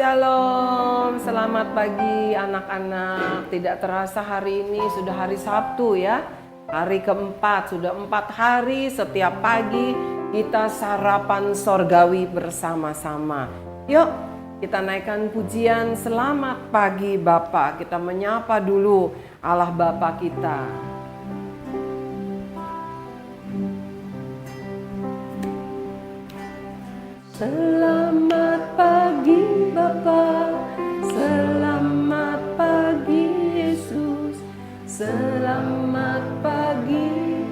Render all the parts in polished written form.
Shalom, selamat pagi anak-anak. Tidak terasa hari ini sudah hari Sabtu ya. Hari keempat, sudah 4 hari setiap pagi kita sarapan sorgawi bersama-sama. Yuk kita naikkan pujian selamat pagi Bapa. Kita menyapa dulu Allah Bapa kita. Selamat pagi Bapa, selamat pagi Yesus, selamat pagi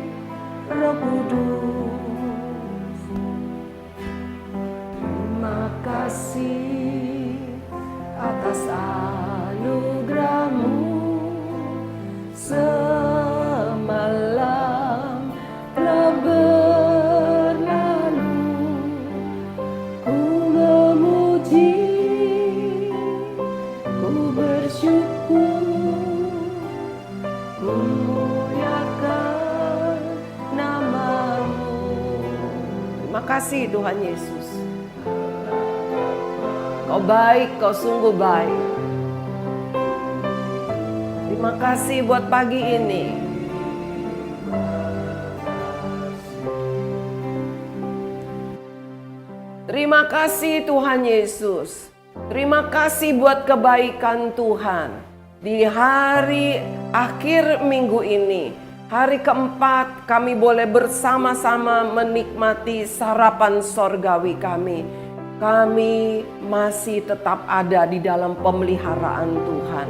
Roh Kudus. Terima kasih atas anugerah-Mu semalam telah Terima kasih Tuhan Yesus. Kau baik, Kau sungguh baik. Terima kasih buat pagi ini. Terima kasih Tuhan Yesus. Terima kasih buat kebaikan Tuhan. Di hari akhir minggu ini, hari keempat, kami boleh bersama-sama menikmati sarapan sorgawi kami. Kami masih tetap ada di dalam pemeliharaan Tuhan.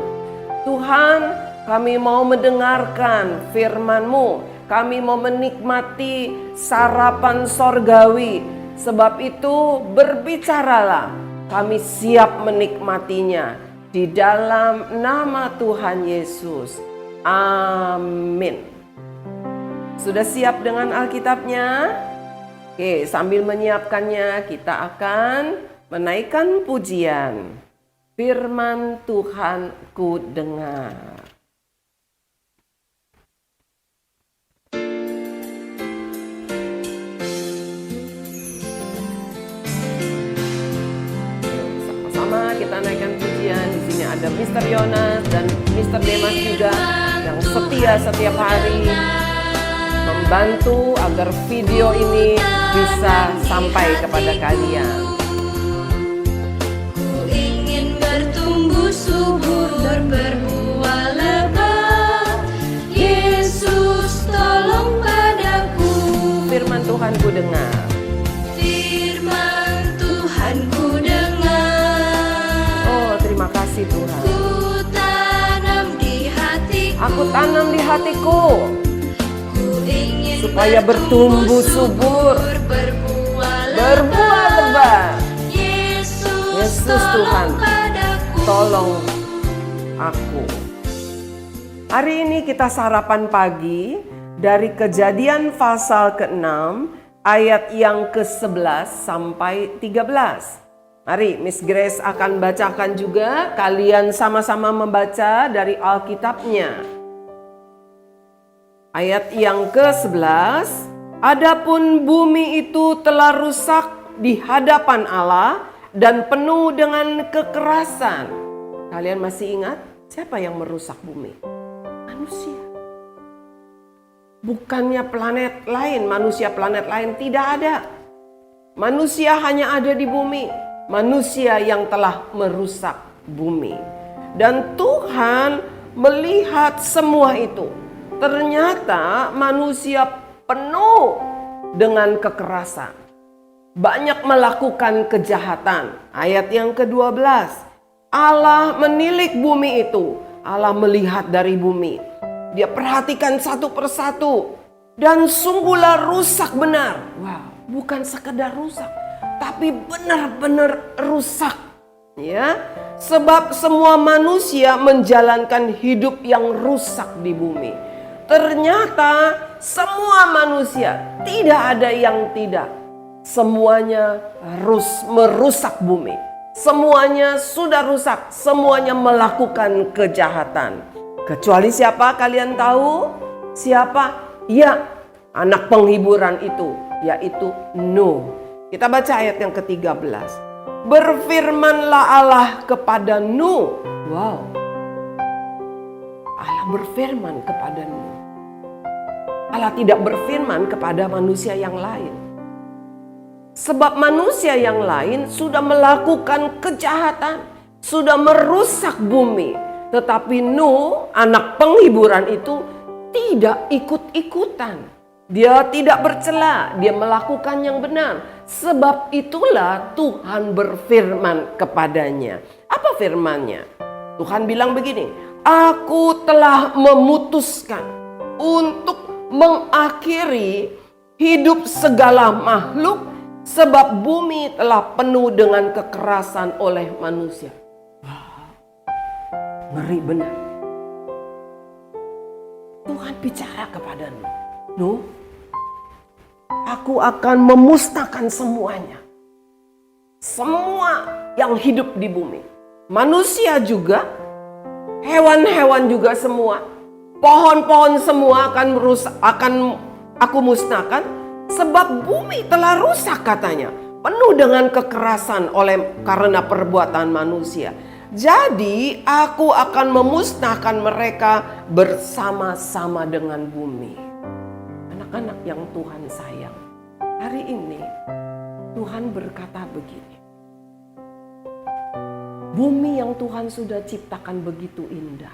Tuhan, kami mau mendengarkan firman-Mu. Kami mau menikmati sarapan sorgawi. Sebab itu berbicaralah, kami siap menikmatinya. Di dalam nama Tuhan Yesus. Amin. Sudah siap dengan Alkitabnya? Oke, sambil menyiapkannya kita akan menaikkan pujian. Firman Tuhan ku dengar. Sama-sama kita naikkan pujian. Di sini ada Mr. Yonas dan Mr. Demas juga yang setia setiap hari membantu agar video ini bisa sampai kepada kalian. Ku ingin bertumbuh subur, berbuah lebat. Yesus tolong padaku. Firman Tuhan ku dengar. Firman Tuhan ku dengar. Oh, terima kasih Tuhan. Ku tanam di hatiku. Aku tanam di hatiku supaya bertumbuh subur, berbuah lebat. Yesus Tuhan, padaku. tolong aku. Hari ini kita sarapan pagi dari Kejadian pasal ke-6 ayat yang ke-11 sampai 13. Mari Miss Grace akan bacakan juga, kalian sama-sama membaca dari Alkitabnya. Ayat yang ke-11, adapun bumi itu telah rusak di hadapan Allah dan penuh dengan kekerasan. Kalian masih ingat siapa yang merusak bumi? Manusia. Bukannya planet lain, manusia planet lain, tidak ada. Manusia hanya ada di bumi. Manusia yang telah merusak bumi. Dan Tuhan melihat semua itu. Ternyata manusia penuh dengan kekerasan. Banyak melakukan kejahatan. Ayat yang ke-12. Allah menilik bumi itu. Allah melihat dari bumi. Dia perhatikan satu persatu. Dan sungguhlah rusak benar. Wow, bukan sekedar rusak. Tapi benar-benar rusak. Ya, sebab semua manusia menjalankan hidup yang rusak di bumi. Ternyata semua manusia, tidak ada yang tidak. Semuanya merusak bumi. Semuanya sudah rusak. Semuanya melakukan kejahatan. Kecuali siapa kalian tahu? Siapa? Ya, anak penghiburan itu, yaitu Nuh. Kita baca ayat yang ke-13. Berfirmanlah Allah kepada Nuh. Wow. Allah berfirman kepada Nuh. Allah tidak berfirman kepada manusia yang lain. Sebab manusia yang lain sudah melakukan kejahatan, sudah merusak bumi. Tetapi Nuh, anak penghiburan itu, tidak ikut-ikutan. Dia tidak bercela, dia melakukan yang benar. Sebab itulah Tuhan berfirman kepadanya. Apa firman-Nya? Tuhan bilang begini, aku telah memutuskan untuk mengakhiri hidup segala makhluk sebab bumi telah penuh dengan kekerasan oleh manusia. Ngeri benar. Tuhan bicara kepada Nuh. Nuh, aku akan memusnahkan semuanya. Semua yang hidup di bumi. Manusia juga, hewan-hewan juga semua. Pohon-pohon semua akan aku musnahkan. Sebab bumi telah rusak katanya. Penuh dengan kekerasan karena perbuatan manusia. Jadi aku akan memusnahkan mereka bersama-sama dengan bumi. Anak-anak yang Tuhan sayang, hari ini Tuhan berkata begini. Bumi yang Tuhan sudah ciptakan begitu indah.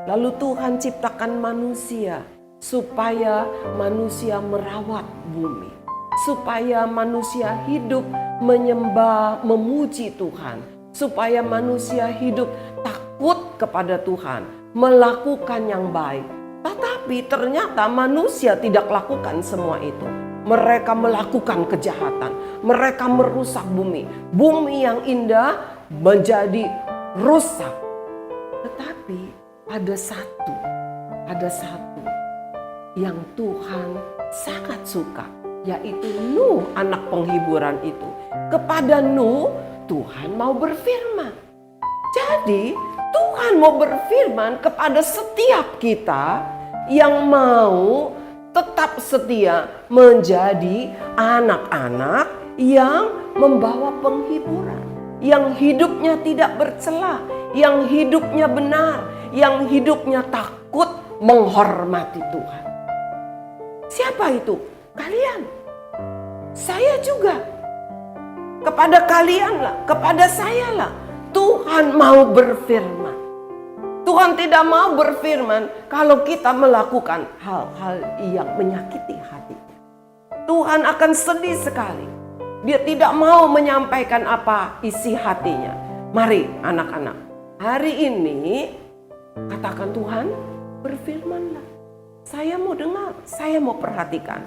Lalu Tuhan ciptakan manusia supaya manusia merawat bumi. Supaya manusia hidup menyembah, memuji Tuhan. Supaya manusia hidup takut kepada Tuhan, melakukan yang baik. Tetapi ternyata manusia tidak lakukan semua itu. Mereka melakukan kejahatan, mereka merusak bumi. Bumi yang indah menjadi rusak. Tetapi ada satu yang Tuhan sangat suka, yaitu Nuh, anak penghiburan itu. Kepada Nuh Tuhan mau berfirman. Jadi Tuhan mau berfirman kepada setiap kita yang mau tetap setia menjadi anak-anak yang membawa penghiburan, yang hidupnya tidak bercela, yang hidupnya benar, yang hidupnya takut menghormati Tuhan. Siapa itu? Kalian. Saya juga. Kepada kalianlah, kepada sayalah Tuhan mau berfirman. Tuhan tidak mau berfirman kalau kita melakukan hal-hal yang menyakiti hatinya. Tuhan akan sedih sekali. Dia tidak mau menyampaikan apa isi hatinya. Mari anak-anak, hari ini katakan Tuhan berfirmanlah. Saya mau dengar, saya mau perhatikan.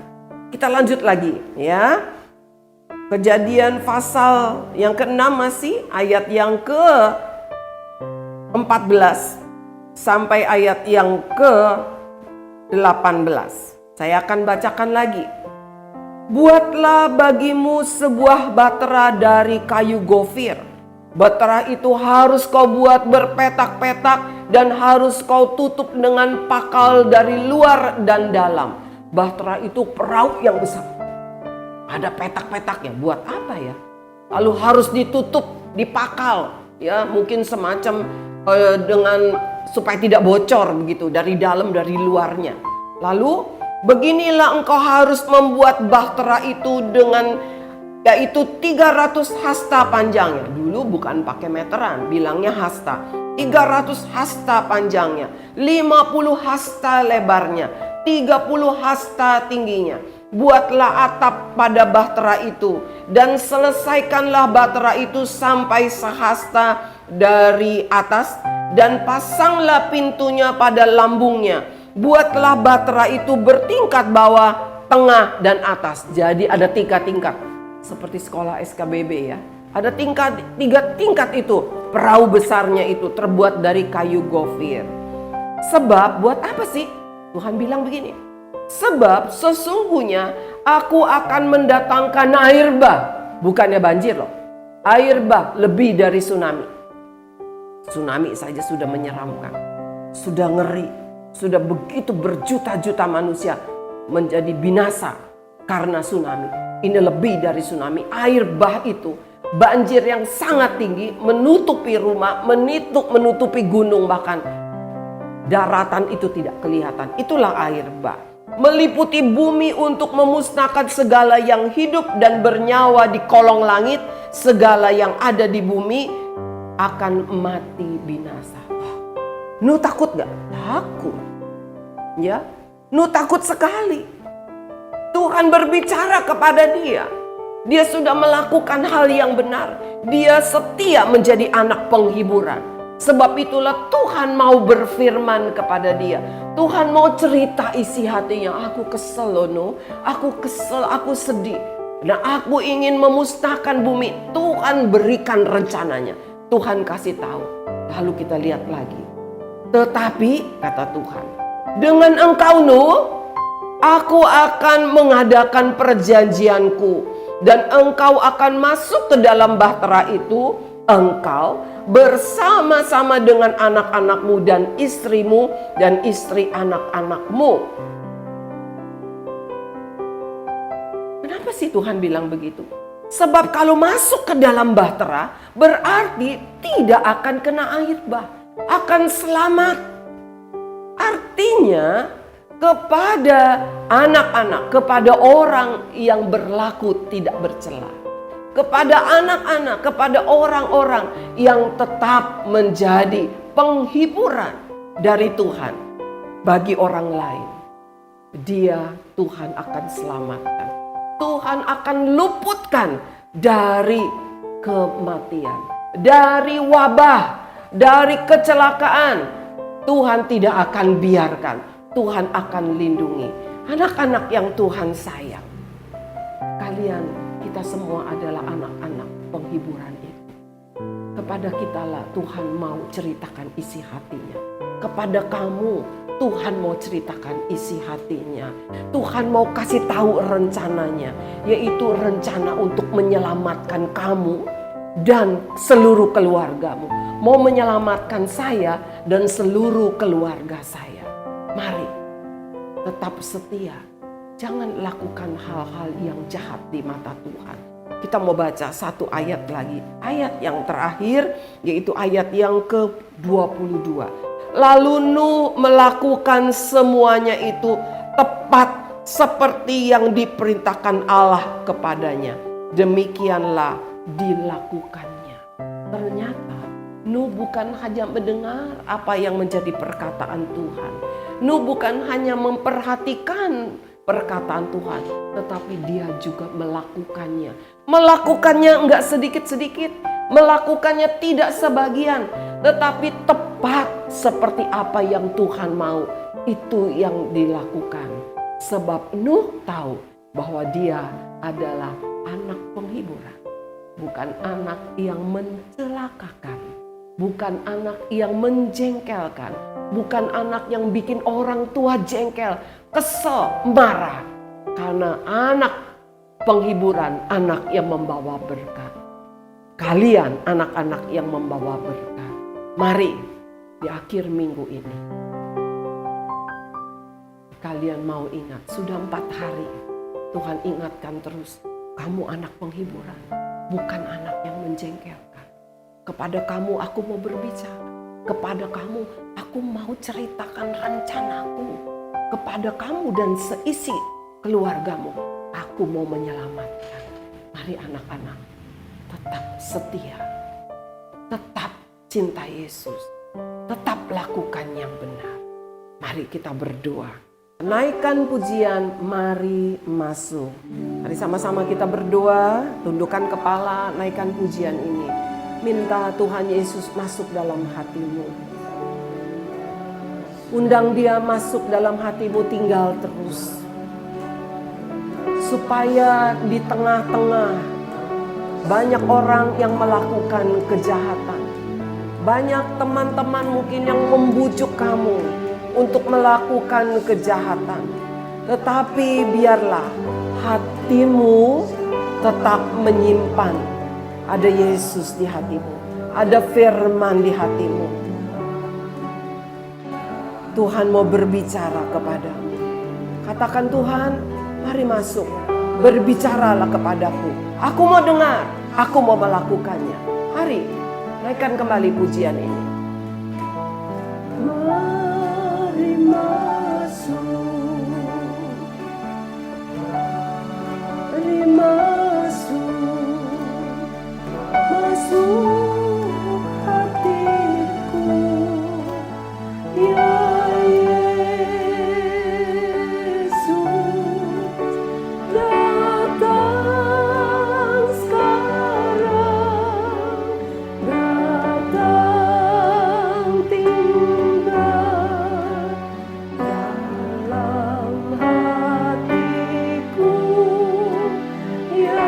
Kita lanjut lagi ya. Kejadian pasal yang ke-6 masih ayat yang ke-14 sampai ayat yang ke-18. Saya akan bacakan lagi. Buatlah bagimu sebuah batera dari kayu gofir. Batera itu harus kau buat berpetak-petak dan harus kau tutup dengan pakal dari luar dan dalam. Batera itu perahu yang besar. Ada petak-petaknya, buat apa ya? Lalu harus ditutup, dipakal, ya mungkin semacam dengan supaya tidak bocor begitu dari dalam dari luarnya. Lalu beginilah engkau harus membuat bahtera itu dengan yaitu 300 hasta panjangnya. Dulu bukan pakai meteran, bilangnya hasta. 300 hasta panjangnya, 50 hasta lebarnya, 30 hasta tingginya. Buatlah atap pada bahtera itu dan selesaikanlah bahtera itu sampai sehasta dari atas dan pasanglah pintunya pada lambungnya. Buatlah bahtera itu bertingkat bawah, tengah dan atas. Jadi ada tingkat-tingkat seperti sekolah SKBB ya. Ada tiga tingkat itu. Perahu besarnya itu terbuat dari kayu gofir. Sebab buat apa sih? Tuhan bilang begini. Sebab sesungguhnya aku akan mendatangkan air bah. Bukannya banjir loh. Air bah lebih dari tsunami. Tsunami saja sudah menyeramkan. Sudah ngeri. Sudah begitu berjuta-juta manusia menjadi binasa karena tsunami. Ini lebih dari tsunami. Air bah itu banjir yang sangat tinggi menutupi rumah, menutupi gunung, bahkan daratan itu tidak kelihatan. Itulah air bah, meliputi bumi untuk memusnahkan segala yang hidup dan bernyawa di kolong langit. Segala yang ada di bumi akan mati binasa. Nuh takut gak? Takut. Ya, Nuh takut sekali. Tuhan berbicara kepada dia. Dia sudah melakukan hal yang benar. Dia setia menjadi anak penghiburan. Sebab itulah Tuhan mau berfirman kepada dia. Tuhan mau cerita isi hatinya. Aku kesel loh Nuh. Aku kesel, aku sedih. Dan aku ingin memusnahkan bumi. Tuhan berikan rencananya. Tuhan kasih tahu. Lalu kita lihat lagi. Tetapi kata Tuhan, dengan engkau Nuh, aku akan mengadakan perjanjianku. Dan engkau akan masuk ke dalam bahtera itu. Engkau bersama-sama dengan anak-anakmu dan istrimu dan istri anak-anakmu. Kenapa sih Tuhan bilang begitu? Sebab kalau masuk ke dalam bahtera berarti tidak akan kena air bah, akan selamat. Artinya kepada anak-anak, kepada orang yang berlaku tidak bercela, kepada anak-anak, kepada orang-orang yang tetap menjadi penghiburan dari Tuhan bagi orang lain, dia Tuhan akan selamatkan. Tuhan akan luputkan dari kematian, dari wabah, dari kecelakaan. Tuhan tidak akan biarkan, Tuhan akan lindungi. Anak-anak yang Tuhan sayang, kalian, kita semua adalah anak-anak penghiburan itu. Kepada kitalah Tuhan mau ceritakan isi hatinya. Kepada kamu Tuhan mau ceritakan isi hatinya. Tuhan mau kasih tahu rencananya, yaitu rencana untuk menyelamatkan kamu dan seluruh keluargamu. Mau menyelamatkan saya dan seluruh keluarga saya. Mari tetap setia. Jangan lakukan hal-hal yang jahat di mata Tuhan. Kita mau baca satu ayat lagi. Ayat yang terakhir yaitu ayat yang ke-22. Lalu Nuh melakukan semuanya itu tepat seperti yang diperintahkan Allah kepadanya. Demikianlah dilakukannya. Ternyata Nuh bukan hanya mendengar apa yang menjadi perkataan Tuhan. Nuh bukan hanya memperhatikan perkataan Tuhan, tetapi dia juga melakukannya. Melakukannya enggak sedikit-sedikit, melakukannya tidak sebagian, tetapi tepat seperti apa yang Tuhan mau, itu yang dilakukan. Sebab Nuh tahu bahwa dia adalah anak penghiburan, bukan anak yang mencelakakan, bukan anak yang menjengkelkan, bukan anak yang bikin orang tua jengkel, kesel, marah. Karena anak penghiburan, anak yang membawa berkat. Kalian anak-anak yang membawa berkat. Mari di akhir minggu ini kalian mau ingat, sudah 4 hari Tuhan ingatkan terus, kamu anak penghiburan, bukan anak yang menjengkelkan. Kepada kamu aku mau berbicara, kepada kamu aku mau ceritakan rencanaku, kepada kamu dan seisi keluargamu aku mau menyelamatkan. Mari anak-anak tetap setia, tetap cinta Yesus, tetap lakukan yang benar. Mari kita berdoa. Naikkan pujian, mari masuk. Mari sama-sama kita berdoa, tundukkan kepala, naikkan pujian ini. Minta Tuhan Yesus masuk dalam hatimu. Undang dia masuk dalam hatimu, tinggal terus. Supaya di tengah-tengah banyak orang yang melakukan kejahatan. Banyak teman-teman mungkin yang membujuk kamu untuk melakukan kejahatan. Tetapi biarlah hatimu tetap menyimpan. Ada Yesus di hatimu. Ada firman di hatimu. Tuhan mau berbicara kepadamu. Katakan, Tuhan, mari masuk. Berbicaralah kepadaku. Aku mau dengar. Aku mau melakukannya. Hari, naikkan kembali pujian ini. Mari masuk, mari masuk, masuk hatiku, ya Yesus, datang sekarang, datang tinggal dalam hatiku, ya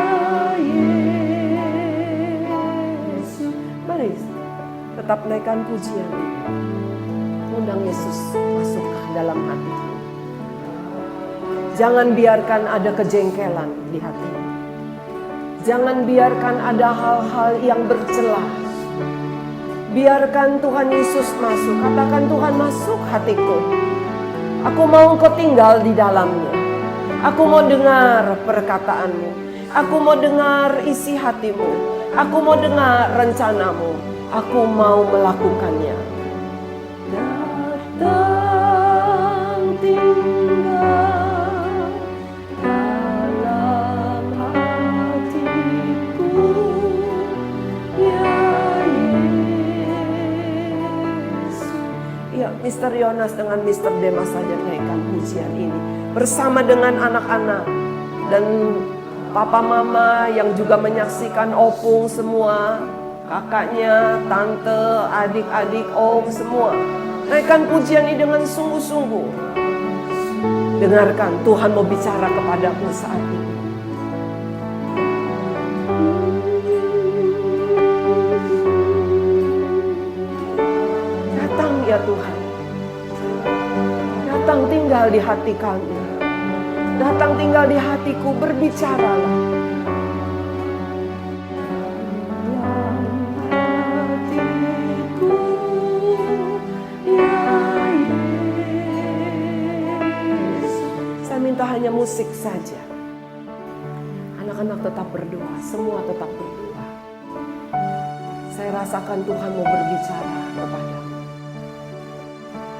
Yesus. Mari tetap naikkan pujian ini. Undang Yesus masuk dalam hatiku. Jangan biarkan ada kejengkelan di hati. Jangan biarkan ada hal-hal yang bercelah. Biarkan Tuhan Yesus masuk. Katakan, Tuhan masuk hatiku. Aku mau Engkau tinggal di dalamnya. Aku mau dengar perkataanmu. Aku mau dengar isi hatimu. Aku mau dengar rencanamu. Aku mau melakukannya. Datang tinggal dalam hatiku, ya Yesus. Ya, Mr. Yonas dengan Mr. Demas saja naikkan pujian ini bersama dengan anak-anak dan papa mama yang juga menyaksikan, opung semua, kakaknya, tante, adik-adik, om semua. Naikkan pujian ini dengan sungguh-sungguh. Dengarkan, Tuhan mau bicara kepadamu saat ini. Datang ya Tuhan. Datang tinggal di hati kami. Datang tinggal di hatiku, berbicaralah. Minta hanya musik saja. Anak-anak tetap berdoa, semua tetap berdoa. Saya rasakan Tuhan mau berbicara kepadamu.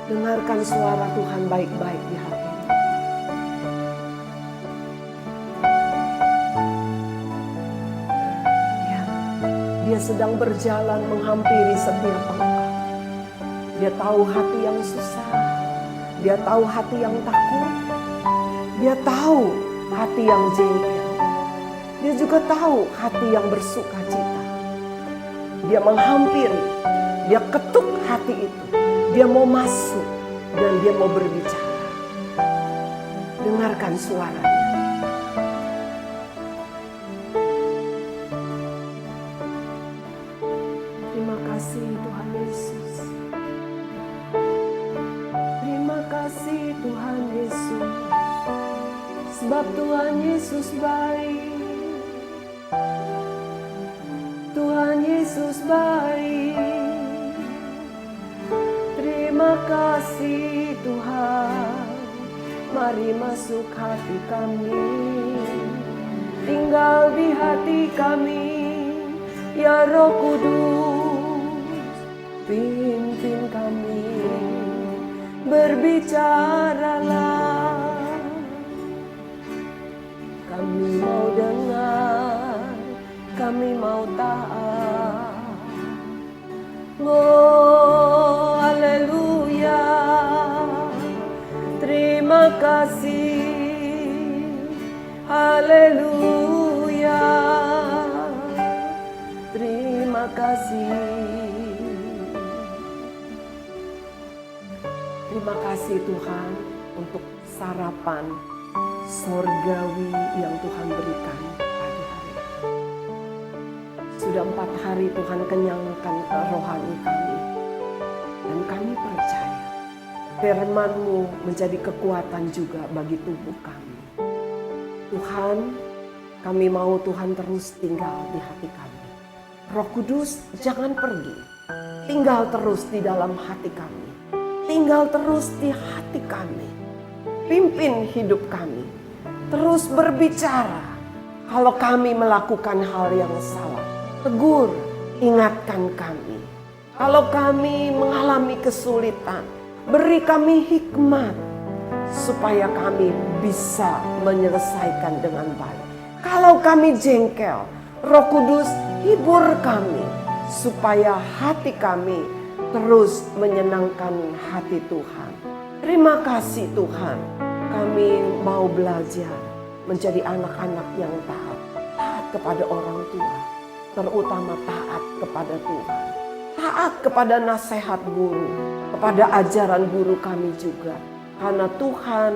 Dengarkan suara Tuhan baik-baik di hatimu. Ya, Dia sedang berjalan menghampiri setiap engkau. Dia tahu hati yang susah. Dia tahu hati yang takut. Dia tahu hati yang jengkel. Dia juga tahu hati yang bersuka cita. Dia menghampiri. Dia ketuk hati itu. Dia mau masuk dan dia mau berbicara. Dengarkan suaranya. Terima kasih Tuhan Yesus. Terima kasih Tuhan Yesus. Sebab Tuhan Yesus baik. Tuhan Yesus baik. Terima kasih Tuhan. Mari masuk hati kami. Tinggal di hati kami. Ya Roh Kudus, pimpin kami. Berbicaralah. Kami mau dengar, kami mau taat. Oh, haleluya. Terima kasih. Haleluya. Terima kasih. Terima kasih Tuhan untuk sarapan sorgawi yang Tuhan berikan pagi hari. Sudah 4 hari Tuhan kenyangkan rohani kami. Dan kami percaya firman-Mu menjadi kekuatan juga bagi tubuh kami. Tuhan, kami mau Tuhan terus tinggal di hati kami. Roh Kudus jangan pergi. Tinggal terus di dalam hati kami. Tinggal terus di hati kami. Pimpin hidup kami. Terus berbicara kalau kami melakukan hal yang salah. tegur, ingatkan kami. Kalau kami mengalami kesulitan, beri kami hikmat supaya kami bisa menyelesaikan dengan baik. Kalau kami jengkel, Roh Kudus hibur kami supaya hati kami terus menyenangkan hati Tuhan. Terima kasih Tuhan, kami mau belajar menjadi anak-anak yang taat kepada orang tua, terutama taat kepada Tuhan, taat kepada nasihat guru, kepada ajaran guru kami juga. Karena Tuhan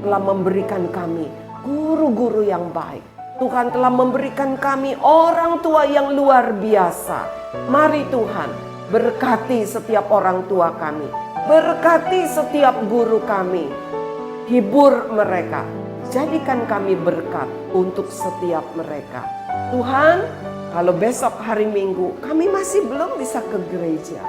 telah memberikan kami guru-guru yang baik. Tuhan telah memberikan kami orang tua yang luar biasa. Mari Tuhan, berkati setiap orang tua kami, berkati setiap guru kami, hibur mereka, jadikan kami berkat untuk setiap mereka. Tuhan, kalau besok hari Minggu kami masih belum bisa ke gereja,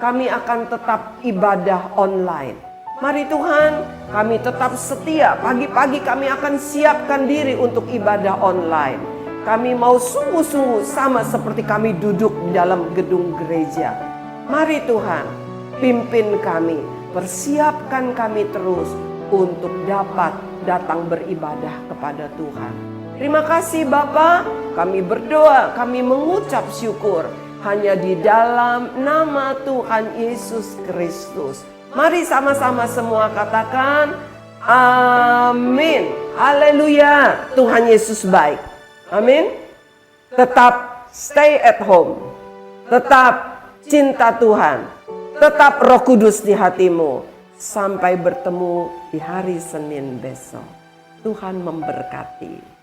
kami akan tetap ibadah online. Mari Tuhan, kami tetap setia. Pagi-pagi kami akan siapkan diri untuk ibadah online. Kami mau sungguh-sungguh sama seperti kami duduk di dalam gedung gereja. Mari Tuhan, pimpin kami, persiapkan kami terus untuk dapat datang beribadah kepada Tuhan. Terima kasih Bapa, kami berdoa, kami mengucap syukur hanya di dalam nama Tuhan Yesus Kristus. Mari sama-sama semua katakan amin. Haleluya. Tuhan Yesus baik. Amin. Tetap stay at home. Tetap cinta Tuhan. Tetap Roh Kudus di hatimu. Sampai bertemu di hari Senin besok. Tuhan memberkati.